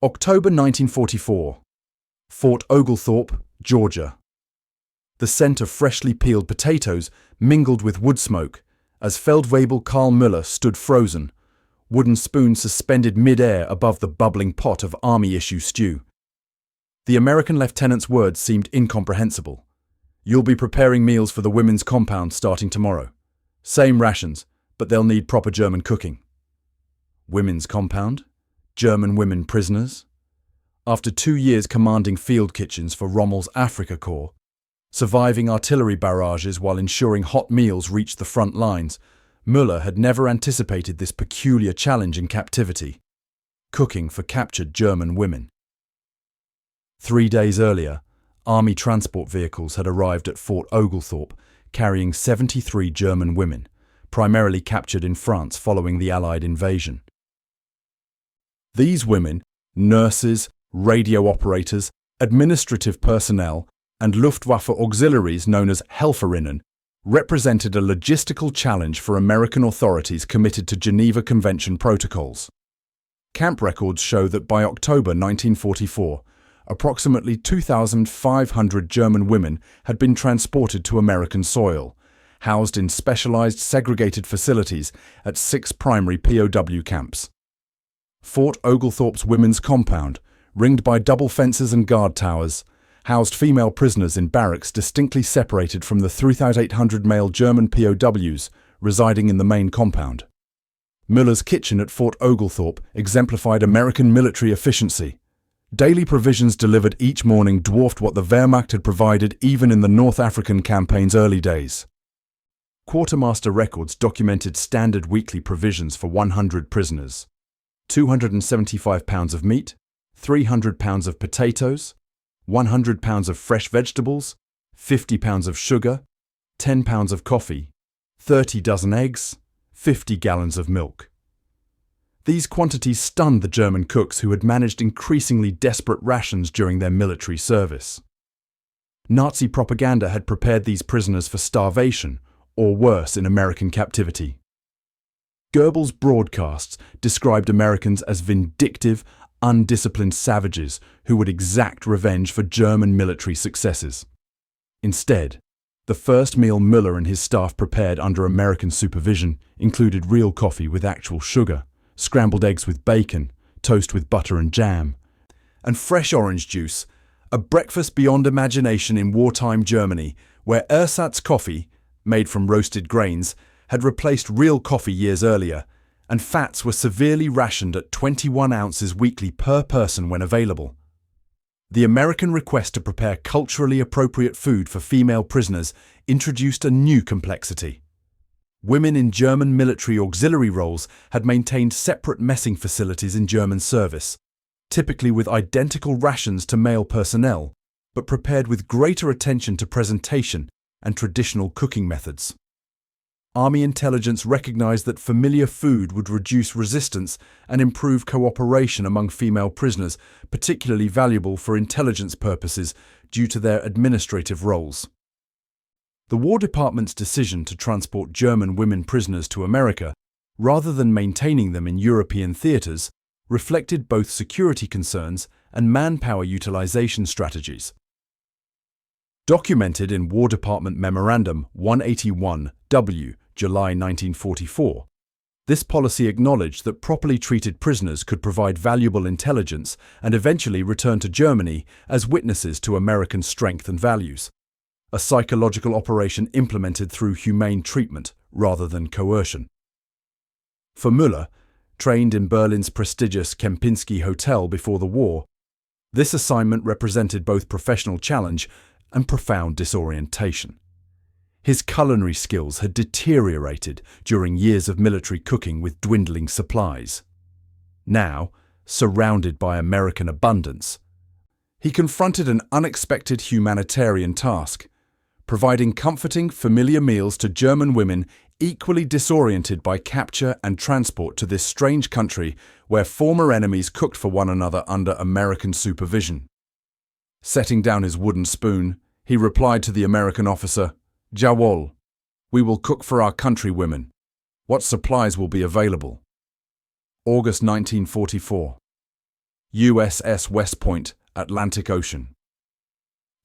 October 1944. Fort Oglethorpe, Georgia. The scent of freshly peeled potatoes mingled with wood smoke as Feldwebel Karl Müller stood frozen, wooden spoon suspended mid-air above the bubbling pot of Army-issue stew. The American lieutenant's words seemed incomprehensible. "You'll be preparing meals for the women's compound starting tomorrow. Same rations, but they'll need proper German cooking." Women's compound? German women prisoners? After 2 years commanding field kitchens for Rommel's Afrika Korps, surviving artillery barrages while ensuring hot meals reached the front lines, Müller had never anticipated this peculiar challenge in captivity: cooking for captured German women. 3 days earlier, Army transport vehicles had arrived at Fort Oglethorpe carrying 73 German women, primarily captured in France following the Allied invasion. These women, nurses, radio operators, administrative personnel, and Luftwaffe auxiliaries known as Helferinnen, represented a logistical challenge for American authorities committed to Geneva Convention protocols. Camp records show that by October 1944, approximately 2,500 German women had been transported to American soil, housed in specialized segregated facilities at 6 primary POW camps. Fort Oglethorpe's women's compound, ringed by double fences and guard towers, housed female prisoners in barracks distinctly separated from the 3,800 male German POWs residing in the main compound. Müller's kitchen at Fort Oglethorpe exemplified American military efficiency. Daily provisions delivered each morning dwarfed what the Wehrmacht had provided even in the North African campaign's early days. Quartermaster records documented standard weekly provisions for 100 prisoners: 275 pounds of meat, 300 pounds of potatoes, 100 pounds of fresh vegetables, 50 pounds of sugar, 10 pounds of coffee, 30 dozen eggs, 50 gallons of milk. These quantities stunned the German cooks who had managed increasingly desperate rations during their military service. Nazi propaganda had prepared these prisoners for starvation, or worse in American captivity. Goebbels' broadcasts described Americans as vindictive, undisciplined savages who would exact revenge for German military successes. Instead, the first meal Müller and his staff prepared under American supervision included real coffee with actual sugar, scrambled eggs with bacon, toast with butter and jam, and fresh orange juice, a breakfast beyond imagination in wartime Germany, where ersatz coffee, made from roasted grains, had replaced real coffee years earlier, and fats were severely rationed at 21 ounces weekly per person when available. The American request to prepare culturally appropriate food for female prisoners introduced a new complexity. Women in German military auxiliary roles had maintained separate messing facilities in German service, typically with identical rations to male personnel, but prepared with greater attention to presentation and traditional cooking methods. Army intelligence recognized that familiar food would reduce resistance and improve cooperation among female prisoners, particularly valuable for intelligence purposes due to their administrative roles. The War Department's decision to transport German women prisoners to America, rather than maintaining them in European theaters, reflected both security concerns and manpower utilization strategies. Documented in War Department Memorandum 181W, July 1944, this policy acknowledged that properly treated prisoners could provide valuable intelligence and eventually return to Germany as witnesses to American strength and values, a psychological operation implemented through humane treatment rather than coercion. For Müller, trained in Berlin's prestigious Kempinski Hotel before the war, this assignment represented both professional challenge and profound disorientation. His culinary skills had deteriorated during years of military cooking with dwindling supplies. Now, surrounded by American abundance, he confronted an unexpected humanitarian task: providing comforting, familiar meals to German women equally disoriented by capture and transport to this strange country where former enemies cooked for one another under American supervision. Setting down his wooden spoon, he replied to the American officer, "Jawohl, we will cook for our countrywomen. What supplies will be available?" August 1944. USS West Point, Atlantic Ocean.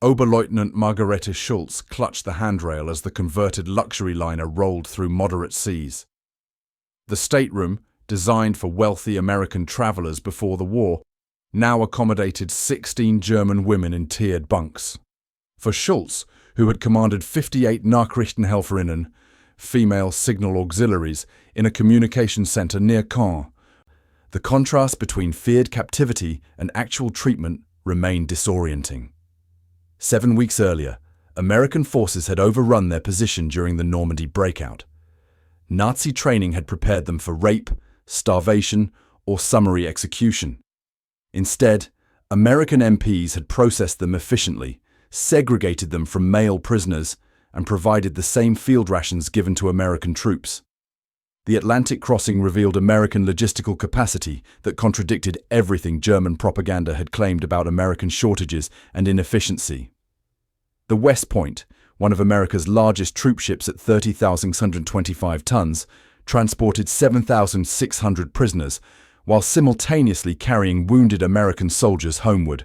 Oberleutnant Margarete Schultz clutched the handrail as the converted luxury liner rolled through moderate seas. The stateroom, designed for wealthy American travelers before the war, now accommodated 16 German women in tiered bunks. For Schultz, who had commanded 58 Nachrichtenhelferinnen, female signal auxiliaries, in a communication center near Caen, the contrast between feared captivity and actual treatment remained disorienting. 7 weeks earlier, American forces had overrun their position during the Normandy breakout. Nazi training had prepared them for rape, starvation, or summary execution. Instead, American MPs had processed them efficiently, segregated them from male prisoners, and provided the same field rations given to American troops. The Atlantic crossing revealed American logistical capacity that contradicted everything German propaganda had claimed about American shortages and inefficiency. The West Point, one of America's largest troop ships at 30,625 tons, transported 7,600 prisoners, while simultaneously carrying wounded American soldiers homeward.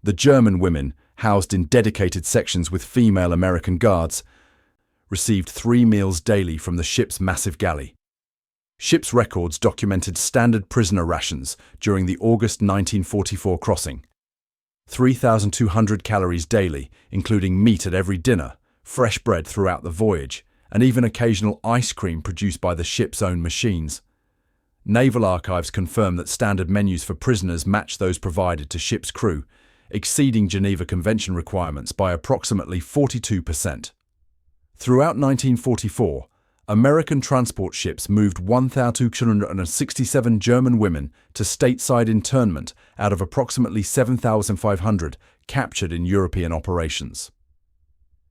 The German women, housed in dedicated sections with female American guards, received 3 meals daily from the ship's massive galley. Ship's records documented standard prisoner rations during the August 1944 crossing. 3,200 calories daily, including meat at every dinner, fresh bread throughout the voyage, and even occasional ice cream produced by the ship's own machines. Naval archives confirm that standard menus for prisoners match those provided to ship's crew, exceeding Geneva Convention requirements by approximately 42%. Throughout 1944, American transport ships moved 1,267 German women to stateside internment out of approximately 7,500 captured in European operations.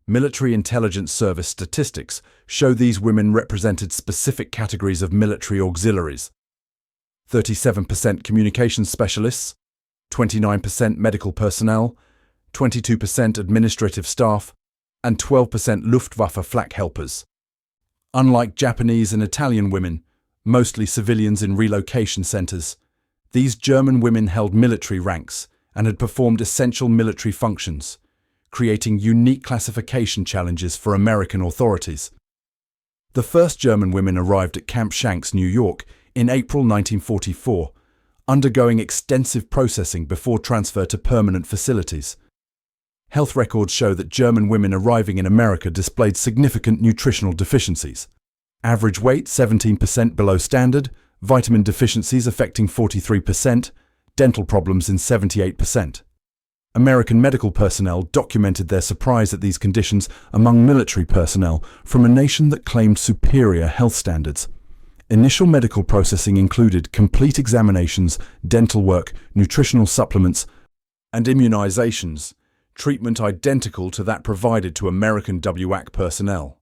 Military Intelligence Service statistics show these women represented specific categories of military auxiliaries: 37% communications specialists, 29% medical personnel, 22% administrative staff, and 12% Luftwaffe flak helpers. Unlike Japanese and Italian women, mostly civilians in relocation centers, these German women held military ranks and had performed essential military functions, creating unique classification challenges for American authorities. The first German women arrived at Camp Shanks, New York, in April 1944, undergoing extensive processing before transfer to permanent facilities. Health records show that German women arriving in America displayed significant nutritional deficiencies. Average weight 17% below standard, vitamin deficiencies affecting 43%, dental problems in 78%. American medical personnel documented their surprise at these conditions among military personnel from a nation that claimed superior health standards. Initial medical processing included complete examinations, dental work, nutritional supplements, and immunizations, treatment identical to that provided to American WAC personnel.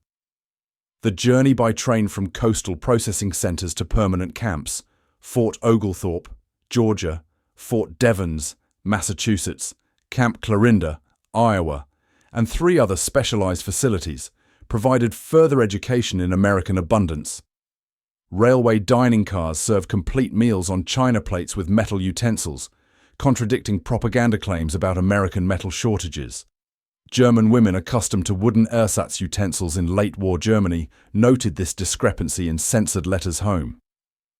The journey by train from coastal processing centers to permanent camps, Fort Oglethorpe, Georgia, Fort Devens, Massachusetts, Camp Clarinda, Iowa, and 3 other specialized facilities, provided further education in American abundance. Railway dining cars served complete meals on china plates with metal utensils, contradicting propaganda claims about American metal shortages. German women accustomed to wooden ersatz utensils in late-war Germany noted this discrepancy in censored letters home.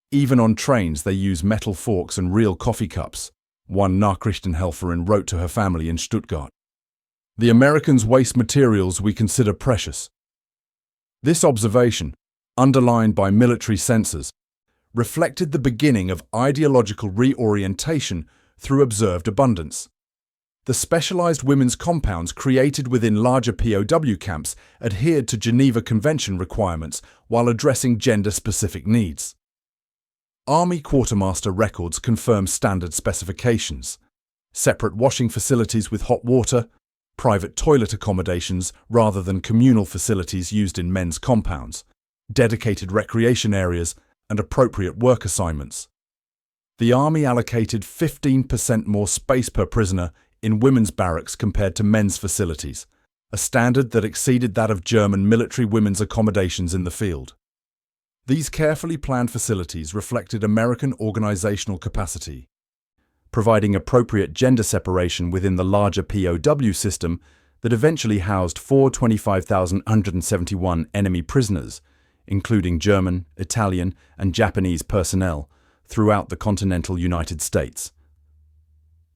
Even on trains, they use metal forks and real coffee cups, one Nachrichtenhelferin wrote to her family in Stuttgart. The Americans waste materials we consider precious. This observation, underlined by military censors, reflected the beginning of ideological reorientation through observed abundance. The specialized women's compounds created within larger POW camps adhered to Geneva Convention requirements while addressing gender-specific needs. Army quartermaster records confirm standard specifications: separate washing facilities with hot water, private toilet accommodations rather than communal facilities used in men's compounds, dedicated recreation areas, and appropriate work assignments. The Army allocated 15% more space per prisoner in women's barracks compared to men's facilities, a standard that exceeded that of German military women's accommodations in the field. These carefully planned facilities reflected American organizational capacity. providing appropriate gender separation within the larger POW system that eventually housed 425,171 enemy prisoners, including German, Italian, and Japanese personnel, throughout the continental United States.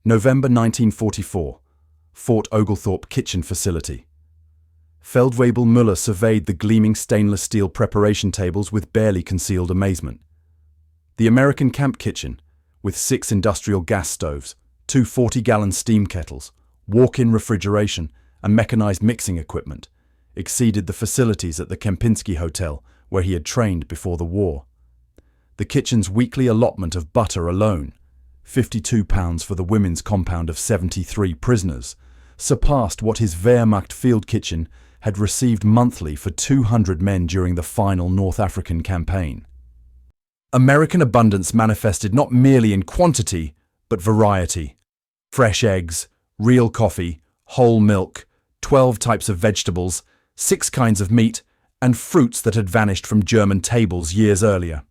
November 1944, Fort Oglethorpe Kitchen Facility. Feldwebel Müller surveyed the gleaming stainless steel preparation tables with barely concealed amazement. The American camp kitchen, with 6 industrial gas stoves, 2 40-gallon steam kettles, walk-in refrigeration, and mechanized mixing equipment, exceeded the facilities at the Kempinski Hotel, where he had trained before the war. The kitchen's weekly allotment of butter alone, 52 pounds for the women's compound of 73 prisoners, surpassed what his Wehrmacht field kitchen had received monthly for 200 men during the final North African campaign. American abundance manifested not merely in quantity, but variety. Fresh eggs, real coffee, whole milk, 12 types of vegetables, 6 kinds of meat, and fruits that had vanished from German tables years earlier.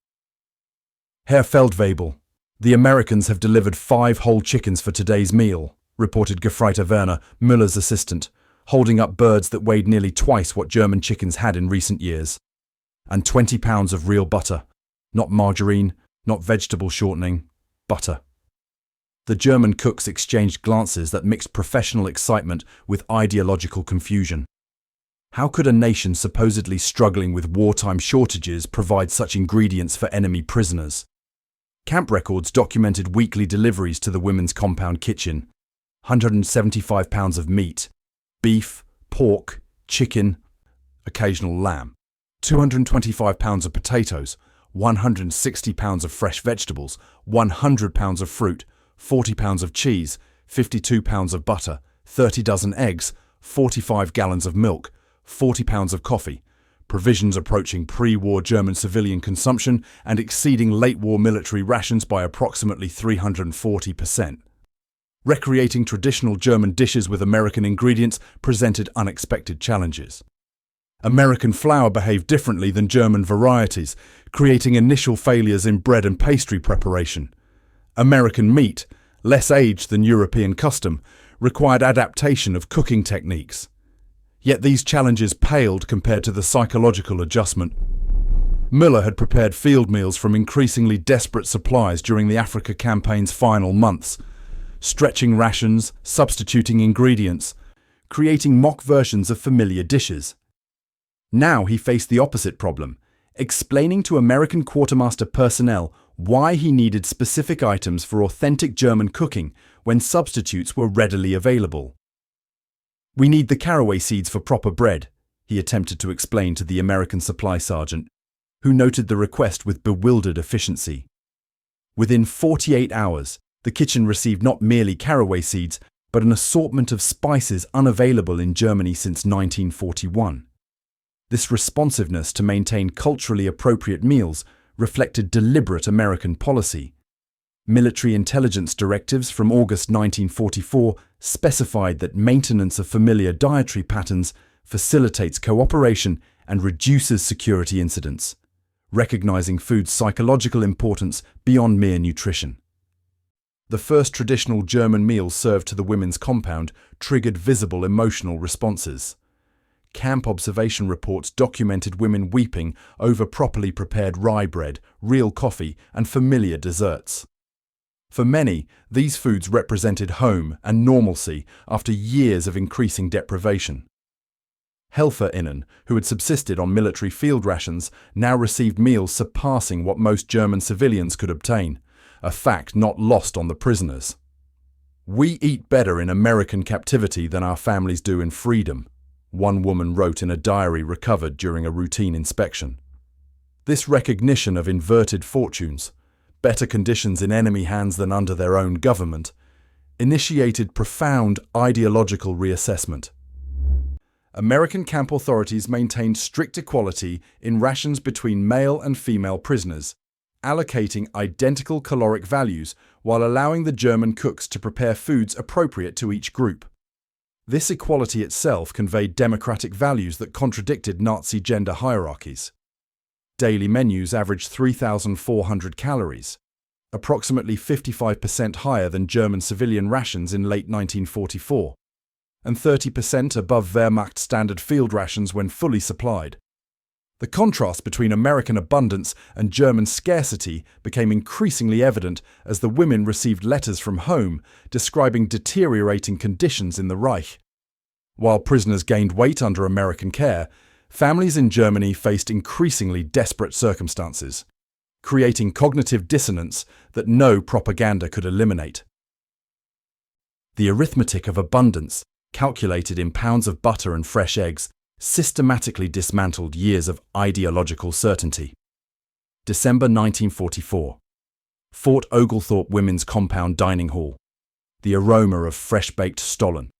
Herr Feldwebel, the Americans have delivered 5 whole chickens for today's meal, reported Gefreiter Werner, Müller's assistant, holding up birds that weighed nearly twice what German chickens had in recent years. And 20 pounds of real butter. Not margarine, not vegetable shortening, butter. The German cooks exchanged glances that mixed professional excitement with ideological confusion. How could a nation supposedly struggling with wartime shortages provide such ingredients for enemy prisoners? Camp records documented weekly deliveries to the women's compound kitchen. 175 pounds of meat, beef, pork, chicken, occasional lamb, 225 pounds of potatoes, 160 pounds of fresh vegetables, 100 pounds of fruit, 40 pounds of cheese, 52 pounds of butter, 30 dozen eggs, 45 gallons of milk, 40 pounds of coffee, provisions approaching pre-war German civilian consumption and exceeding late-war military rations by approximately 340%. Recreating traditional German dishes with American ingredients presented unexpected challenges. American flour behaved differently than German varieties, creating initial failures in bread and pastry preparation. American meat, less aged than European custom, required adaptation of cooking techniques. Yet these challenges paled compared to the psychological adjustment. Müller had prepared field meals from increasingly desperate supplies during the Africa campaign's final months, stretching rations, substituting ingredients, creating mock versions of familiar dishes. Now he faced the opposite problem, explaining to American quartermaster personnel why he needed specific items for authentic German cooking when substitutes were readily available. "We need the caraway seeds for proper bread," he attempted to explain to the American supply sergeant, who noted the request with bewildered efficiency. Within 48 hours, the kitchen received not merely caraway seeds, but an assortment of spices unavailable in Germany since 1941. This responsiveness to maintain culturally appropriate meals reflected deliberate American policy. Military intelligence directives from August 1944 specified that maintenance of familiar dietary patterns facilitates cooperation and reduces security incidents, recognizing food's psychological importance beyond mere nutrition. The first traditional German meal served to the women's compound triggered visible emotional responses. Camp observation reports documented women weeping over properly prepared rye bread, real coffee, and familiar desserts. For many, these foods represented home and normalcy after years of increasing deprivation. Helferinnen, who had subsisted on military field rations, now received meals surpassing what most German civilians could obtain, a fact not lost on the prisoners. "We eat better in American captivity than our families do in freedom," one woman wrote in a diary recovered during a routine inspection. This recognition of inverted fortunes, better conditions in enemy hands than under their own government, initiated profound ideological reassessment. American camp authorities maintained strict equality in rations between male and female prisoners, allocating identical caloric values while allowing the German cooks to prepare foods appropriate to each group. This equality itself conveyed democratic values that contradicted Nazi gender hierarchies. Daily menus averaged 3,400 calories. approximately 55% higher than German civilian rations in late 1944, and 30% above Wehrmacht standard field rations when fully supplied. The contrast between American abundance and German scarcity became increasingly evident as the women received letters from home describing deteriorating conditions in the Reich. While prisoners gained weight under American care, families in Germany faced increasingly desperate circumstances, creating cognitive dissonance that no propaganda could eliminate. The arithmetic of abundance, calculated in pounds of butter and fresh eggs, systematically dismantled years of ideological certainty. December 1944. Fort Oglethorpe Women's Compound Dining Hall. The aroma of fresh-baked Stollen.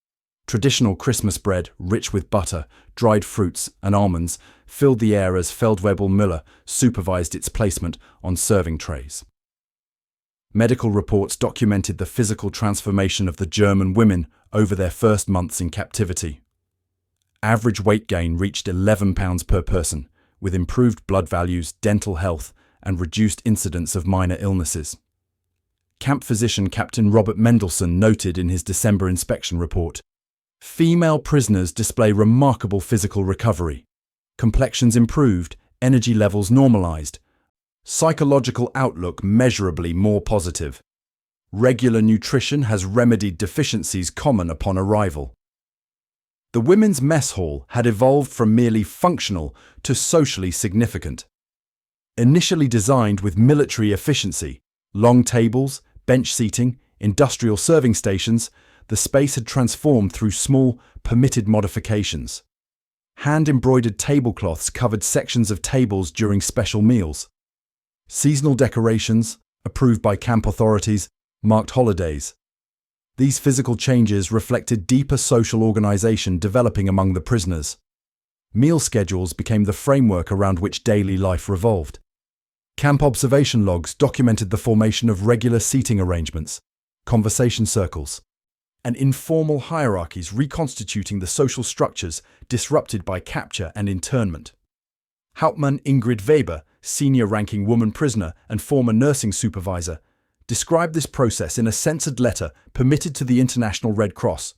Traditional Christmas bread, rich with butter, dried fruits, and almonds, filled the air as Feldwebel Müller supervised its placement on serving trays. Medical reports documented the physical transformation of the German women over their first months in captivity. Average weight gain reached 11 pounds per person, with improved blood values, dental health, and reduced incidence of minor illnesses. Camp physician Captain Robert Mendelsohn noted in his December inspection report, "Female prisoners display remarkable physical recovery. Complexions improved, energy levels normalized. Psychological outlook measurably more positive. Regular nutrition has remedied deficiencies common upon arrival." The women's mess hall had evolved from merely functional to socially significant. Initially designed with military efficiency, long tables, bench seating, industrial serving stations, the space had transformed through small, permitted modifications. Hand-embroidered tablecloths covered sections of tables during special meals. Seasonal decorations, approved by camp authorities, marked holidays. These physical changes reflected deeper social organization developing among the prisoners. Meal schedules became the framework around which daily life revolved. Camp observation logs documented the formation of regular seating arrangements, conversation circles, and informal hierarchies reconstituting the social structures disrupted by capture and internment. Hauptmann Ingrid Weber, senior-ranking woman prisoner and former nursing supervisor, described this process in a censored letter permitted to the International Red Cross.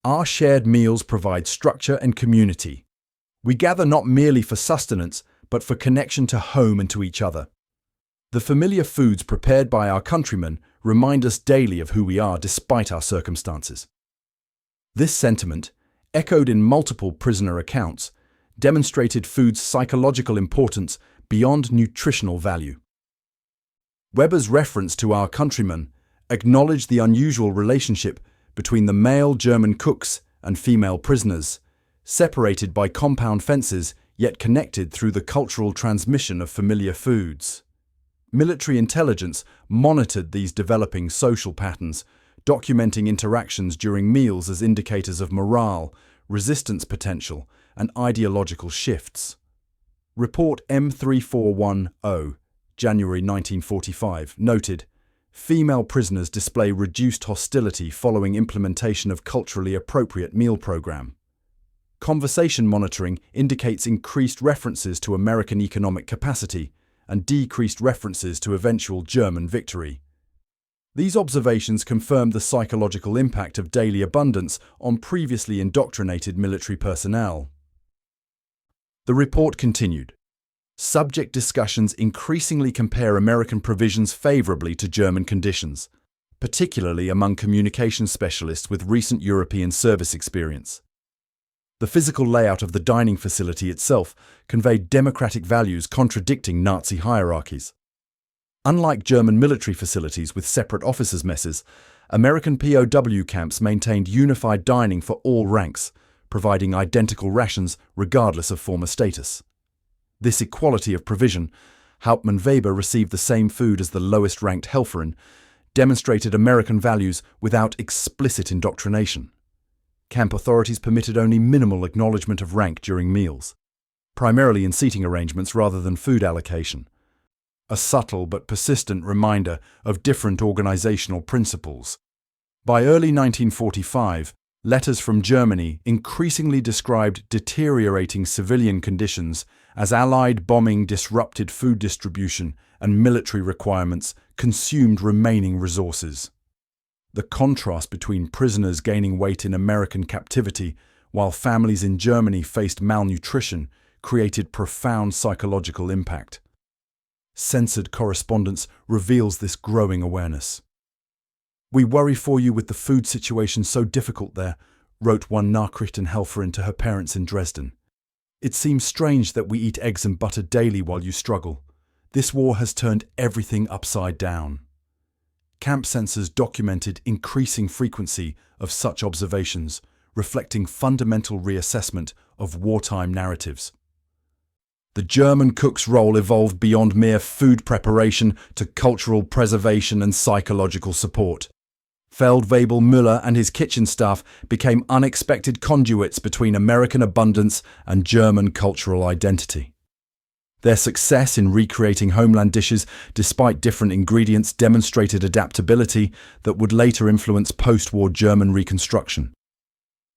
"Our shared meals provide structure and community. We gather not merely for sustenance, but for connection to home and to each other. The familiar foods prepared by our countrymen remind us daily of who we are despite our circumstances." This sentiment, echoed in multiple prisoner accounts, demonstrated food's psychological importance beyond nutritional value. Weber's reference to our countrymen acknowledged the unusual relationship between the male German cooks and female prisoners, separated by compound fences yet connected through the cultural transmission of familiar foods. Military intelligence monitored these developing social patterns, documenting interactions during meals as indicators of morale, resistance potential, and ideological shifts. Report M3410, January 1945, noted, "Female prisoners display reduced hostility following implementation of culturally appropriate meal program." Conversation monitoring indicates increased references to American economic capacity and decreased references to eventual German victory. These observations confirmed the psychological impact of daily abundance on previously indoctrinated military personnel. The report continued. Subject discussions increasingly compare American provisions favorably to German conditions, particularly among communication specialists with recent European service experience. The physical layout of the dining facility itself conveyed democratic values contradicting Nazi hierarchies. Unlike German military facilities with separate officers' messes, American POW camps maintained unified dining for all ranks, providing identical rations regardless of former status. This equality of provision, Hauptmann Weber received the same food as the lowest-ranked Helferin, demonstrated American values without explicit indoctrination. Camp authorities permitted only minimal acknowledgement of rank during meals, primarily in seating arrangements rather than food allocation. A subtle but persistent reminder of different organizational principles. By early 1945, letters from Germany increasingly described deteriorating civilian conditions as Allied bombing disrupted food distribution and military requirements consumed remaining resources. The contrast between prisoners gaining weight in American captivity while families in Germany faced malnutrition created profound psychological impact. Censored correspondence reveals this growing awareness. "We worry for you with the food situation so difficult there," wrote one Nachrichtenhelferin to her parents in Dresden. "It seems strange that we eat eggs and butter daily while you struggle. This war has turned everything upside down." Camp censors documented increasing frequency of such observations, reflecting fundamental reassessment of wartime narratives. The German cook's role evolved beyond mere food preparation to cultural preservation and psychological support. Feldwebel Müller and his kitchen staff became unexpected conduits between American abundance and German cultural identity. Their success in recreating homeland dishes despite different ingredients demonstrated adaptability that would later influence post-war German reconstruction.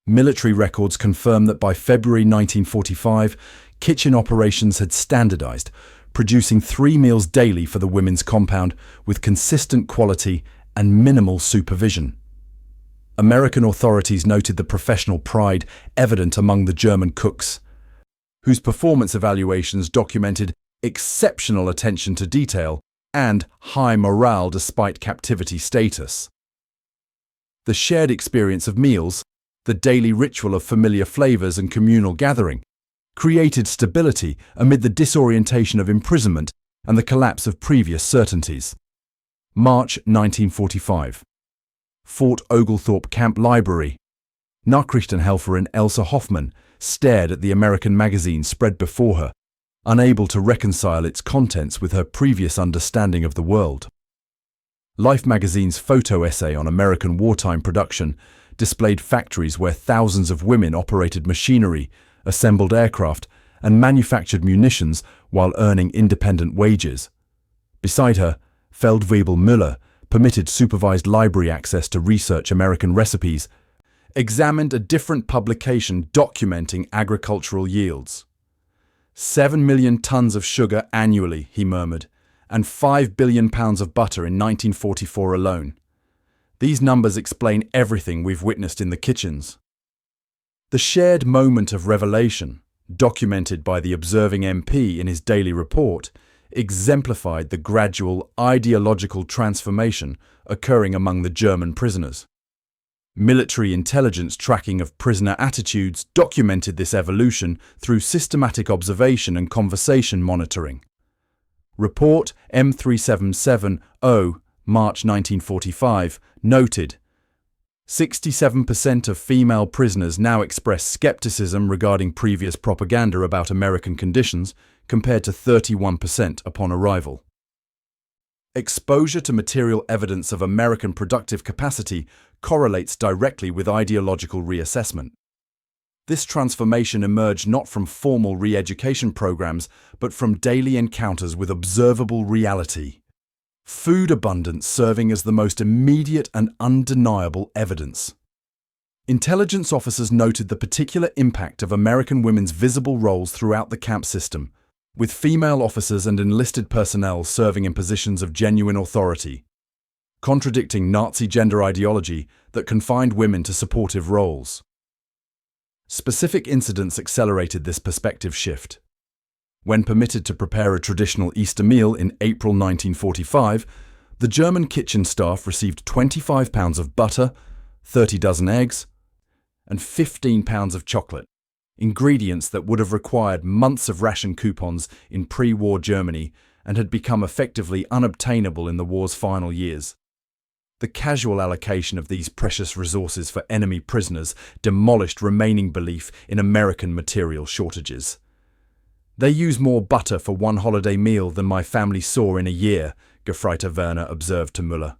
Military records confirm that by February 1945, kitchen operations had standardized, producing 3 meals daily for the women's compound with consistent quality and minimal supervision. American authorities noted the professional pride evident among the German cooks, whose performance evaluations documented exceptional attention to detail and high morale despite captivity status. The shared experience of meals, the daily ritual of familiar flavors and communal gathering, created stability amid the disorientation of imprisonment and the collapse of previous certainties. March 1945. Fort Oglethorpe Camp Library. Nachrichtenhelferin Elsa Hoffmann stared at the American magazine spread before her, unable to reconcile its contents with her previous understanding of the world. Life magazine's photo essay on American wartime production displayed factories where thousands of women operated machinery, assembled aircraft, and manufactured munitions while earning independent wages. Beside her, Feldwebel Müller, permitted supervised library access to research American recipes, examined a different publication documenting agricultural yields. 7 million tons of sugar annually, he murmured, and 5 billion pounds of butter in 1944 alone. These numbers explain everything we've witnessed in the kitchens. The shared moment of revelation, documented by the observing MP in his daily report, exemplified the gradual ideological transformation occurring among the German prisoners. Military intelligence tracking of prisoner attitudes documented this evolution through systematic observation and conversation monitoring. Report M3770, March 1945, noted, 67% of female prisoners now express skepticism regarding previous propaganda about American conditions, compared to 31% upon arrival. Exposure to material evidence of American productive capacity correlates directly with ideological reassessment. This transformation emerged not from formal re-education programs, but from daily encounters with observable reality. Food abundance serving as the most immediate and undeniable evidence. Intelligence officers noted the particular impact of American women's visible roles throughout the camp system, with female officers and enlisted personnel serving in positions of genuine authority, contradicting Nazi gender ideology that confined women to supportive roles. Specific incidents accelerated this perspective shift. When permitted to prepare a traditional Easter meal in April 1945, the German kitchen staff received 25 pounds of butter, 30 dozen eggs, and 15 pounds of chocolate, ingredients that would have required months of ration coupons in pre-war Germany and had become effectively unobtainable in the war's final years. The casual allocation of these precious resources for enemy prisoners demolished remaining belief in American material shortages. "They use more butter for one holiday meal than my family saw in a year," Gefreiter Werner observed to Müller.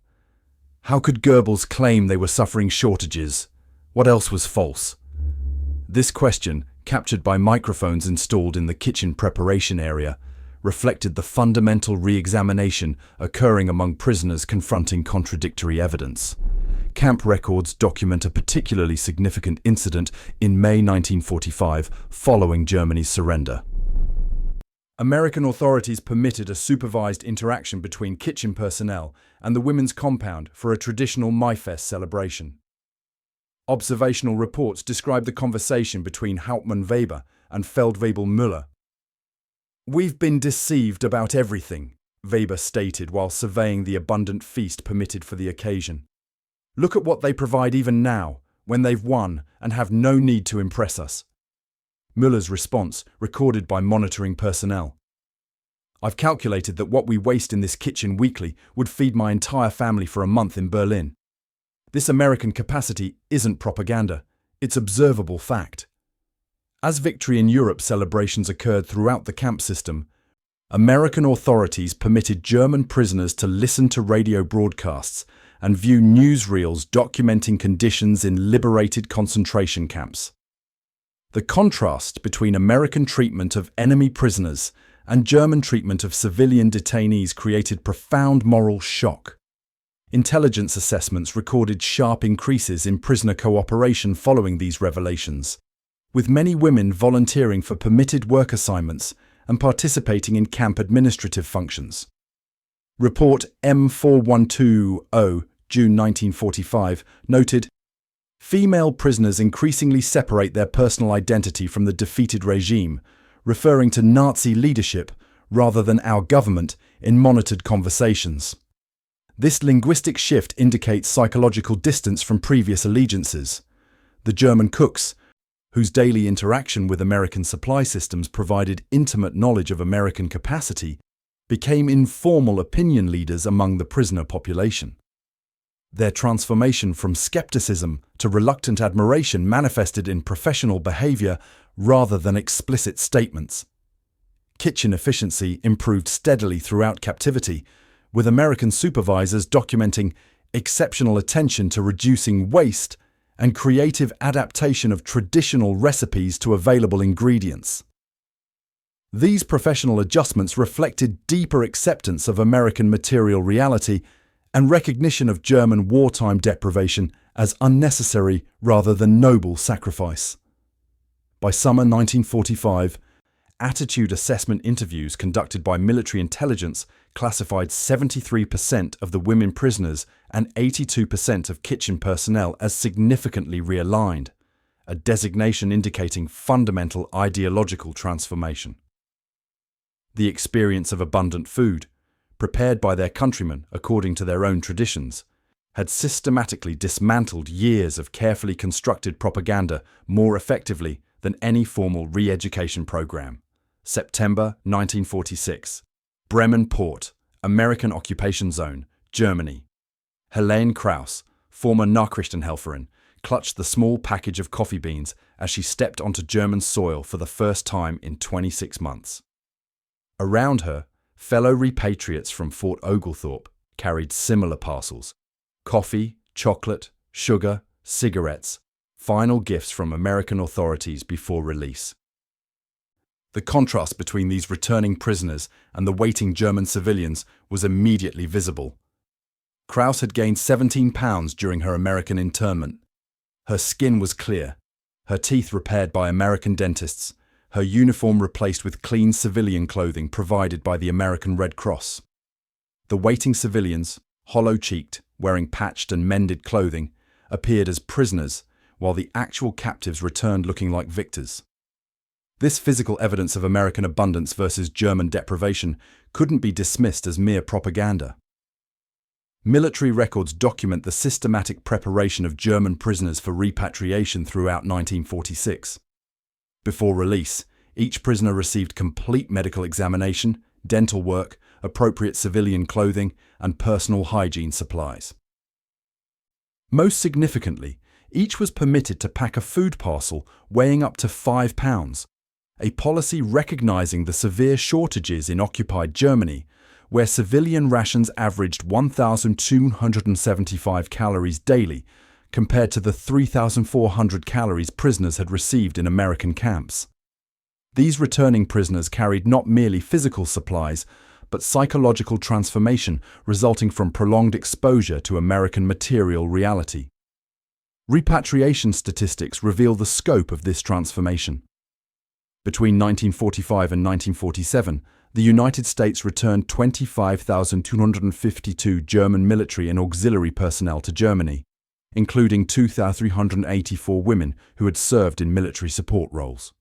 How could Goebbels claim they were suffering shortages? What else was false? This question, captured by microphones installed in the kitchen preparation area, reflected the fundamental re-examination occurring among prisoners confronting contradictory evidence. Camp records document a particularly significant incident in May 1945 following Germany's surrender. American authorities permitted a supervised interaction between kitchen personnel and the women's compound for a traditional Maifest celebration. Observational reports describe the conversation between Hauptmann Weber and Feldwebel Müller. "We've been deceived about everything," Weber stated while surveying the abundant feast permitted for the occasion. "Look at what they provide even now, when they've won and have no need to impress us." Müller's response, recorded by monitoring personnel. "I've calculated that what we waste in this kitchen weekly would feed my entire family for a month in Berlin. This American capacity isn't propaganda, it's observable fact." As Victory in Europe celebrations occurred throughout the camp system, American authorities permitted German prisoners to listen to radio broadcasts and view newsreels documenting conditions in liberated concentration camps. The contrast between American treatment of enemy prisoners and German treatment of civilian detainees created profound moral shock. Intelligence assessments recorded sharp increases in prisoner cooperation following these revelations, with many women volunteering for permitted work assignments and participating in camp administrative functions. Report M4120, June 1945, noted, "Female prisoners increasingly separate their personal identity from the defeated regime, referring to Nazi leadership rather than our government in monitored conversations. This linguistic shift indicates psychological distance from previous allegiances. The German cooks, whose daily interaction with American supply systems provided intimate knowledge of American capacity, became informal opinion leaders among the prisoner population. Their transformation from skepticism to reluctant admiration manifested in professional behavior rather than explicit statements. Kitchen efficiency improved steadily throughout captivity, with American supervisors documenting exceptional attention to reducing waste and creative adaptation of traditional recipes to available ingredients. These professional adjustments reflected deeper acceptance of American material reality and recognition of German wartime deprivation as unnecessary rather than noble sacrifice. By summer 1945, attitude assessment interviews conducted by military intelligence classified 73% of the women prisoners and 82% of kitchen personnel as significantly realigned, a designation indicating fundamental ideological transformation. The experience of abundant food, prepared by their countrymen according to their own traditions, had systematically dismantled years of carefully constructed propaganda more effectively than any formal re-education program. September 1946. Bremen Port, American occupation zone, Germany. Helene Krauss, former Nachrichtenhelferin, clutched the small package of coffee beans as she stepped onto German soil for the first time in 26 months. Around her, fellow repatriates from Fort Oglethorpe carried similar parcels: coffee, chocolate, sugar, cigarettes, final gifts from American authorities before release. The contrast between these returning prisoners and the waiting German civilians was immediately visible. Krauss had gained 17 pounds during her American internment. Her skin was clear, her teeth repaired by American dentists, her uniform replaced with clean civilian clothing provided by the American Red Cross. The waiting civilians, hollow-cheeked, wearing patched and mended clothing, appeared as prisoners, while the actual captives returned looking like victors. This physical evidence of American abundance versus German deprivation couldn't be dismissed as mere propaganda. Military records document the systematic preparation of German prisoners for repatriation throughout 1946. Before release, each prisoner received complete medical examination, dental work, appropriate civilian clothing, and personal hygiene supplies. Most significantly, each was permitted to pack a food parcel weighing up to 5 pounds, a policy recognizing the severe shortages in occupied Germany, where civilian rations averaged 1,275 calories daily, compared to the 3,400 calories prisoners had received in American camps. These returning prisoners carried not merely physical supplies, but psychological transformation resulting from prolonged exposure to American material reality. Repatriation statistics reveal the scope of this transformation. Between 1945 and 1947, the United States returned 25,252 German military and auxiliary personnel to Germany, including 2,384 women who had served in military support roles.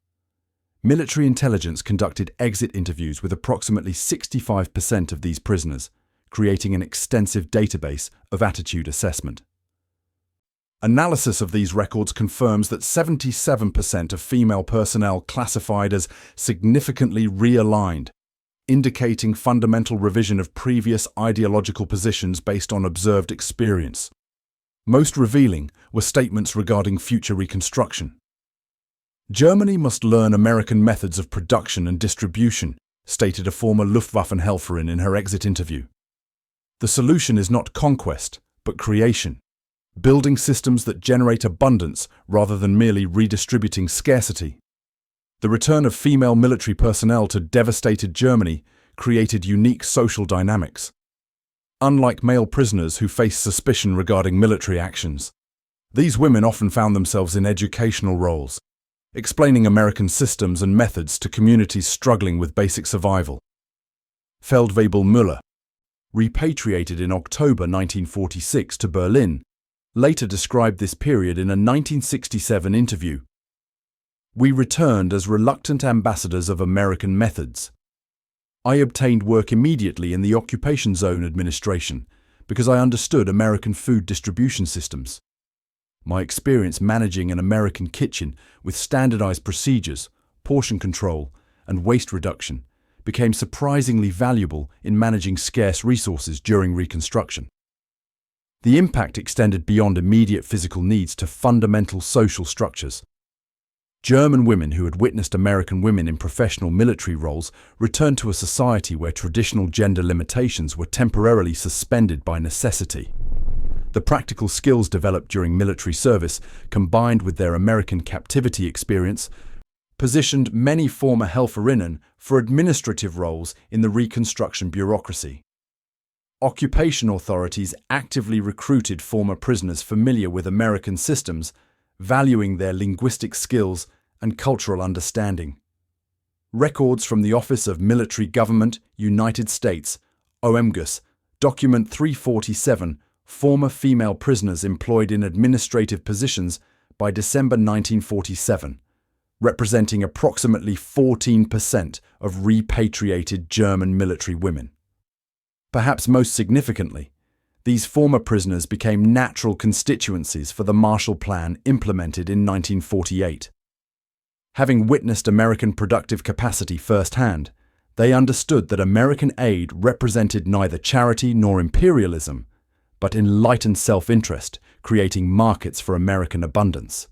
Military intelligence conducted exit interviews with approximately 65% of these prisoners, creating an extensive database of attitude assessment. Analysis of these records confirms that 77% of female personnel classified as significantly realigned, indicating fundamental revision of previous ideological positions based on observed experience. Most revealing were statements regarding future reconstruction. Germany must learn American methods of production and distribution, stated a former Luftwaffenhelferin in her exit interview. The solution is not conquest, but creation, building systems that generate abundance rather than merely redistributing scarcity. The return of female military personnel to devastated Germany created unique social dynamics. Unlike male prisoners who faced suspicion regarding military actions, these women often found themselves in educational roles, explaining American systems and methods to communities struggling with basic survival. Feldwebel Müller, repatriated in October 1946 to Berlin, later described this period in a 1967 interview. "We returned as reluctant ambassadors of American methods. I obtained work immediately in the occupation zone administration because I understood American food distribution systems. My experience managing an American kitchen with standardized procedures, portion control, and waste reduction became surprisingly valuable in managing scarce resources during Reconstruction." The impact extended beyond immediate physical needs to fundamental social structures. German women who had witnessed American women in professional military roles returned to a society where traditional gender limitations were temporarily suspended by necessity. The practical skills developed during military service, combined with their American captivity experience, positioned many former Helferinnen for administrative roles in the Reconstruction bureaucracy. Occupation authorities actively recruited former prisoners familiar with American systems, valuing their linguistic skills and cultural understanding. Records from the Office of Military Government, United States, OMGUS, document 347 former female prisoners employed in administrative positions by December 1947, representing approximately 14% of repatriated German military women. Perhaps most significantly, these former prisoners became natural constituencies for the Marshall Plan implemented in 1948. Having witnessed American productive capacity firsthand, they understood that American aid represented neither charity nor imperialism, but enlightened self-interest, creating markets for American abundance.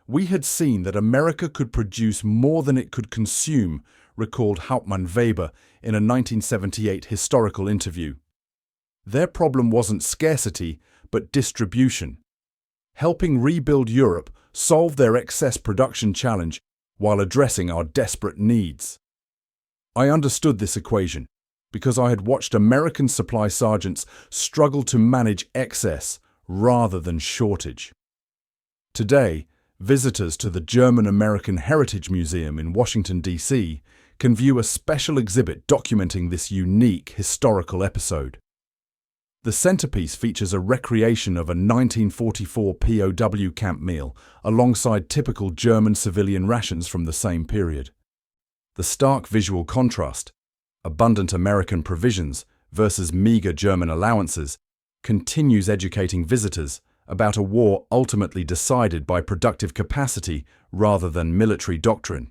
"We had seen that America could produce more than it could consume," recalled Hauptmann Weber in a 1978 historical interview. "Their problem wasn't scarcity, but distribution. Helping rebuild Europe solved their excess production challenge while addressing our desperate needs. I understood this equation because I had watched American supply sergeants struggle to manage excess rather than shortage." Today, visitors to the German-American Heritage Museum in Washington, D.C., can view a special exhibit documenting this unique historical episode. The centerpiece features a recreation of a 1944 POW camp meal alongside typical German civilian rations from the same period. The stark visual contrast, abundant American provisions versus meager German allowances, continues educating visitors about a war ultimately decided by productive capacity rather than military doctrine.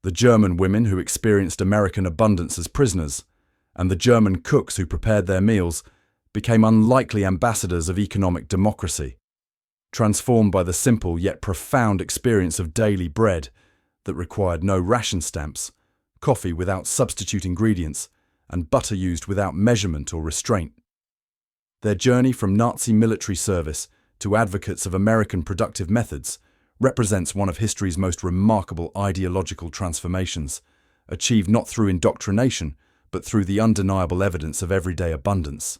The German women who experienced American abundance as prisoners, and the German cooks who prepared their meals, became unlikely ambassadors of economic democracy, transformed by the simple yet profound experience of daily bread that required no ration stamps, coffee without substitute ingredients, and butter used without measurement or restraint. Their journey from Nazi military service to advocates of American productive methods represents one of history's most remarkable ideological transformations, achieved not through indoctrination, but through the undeniable evidence of everyday abundance.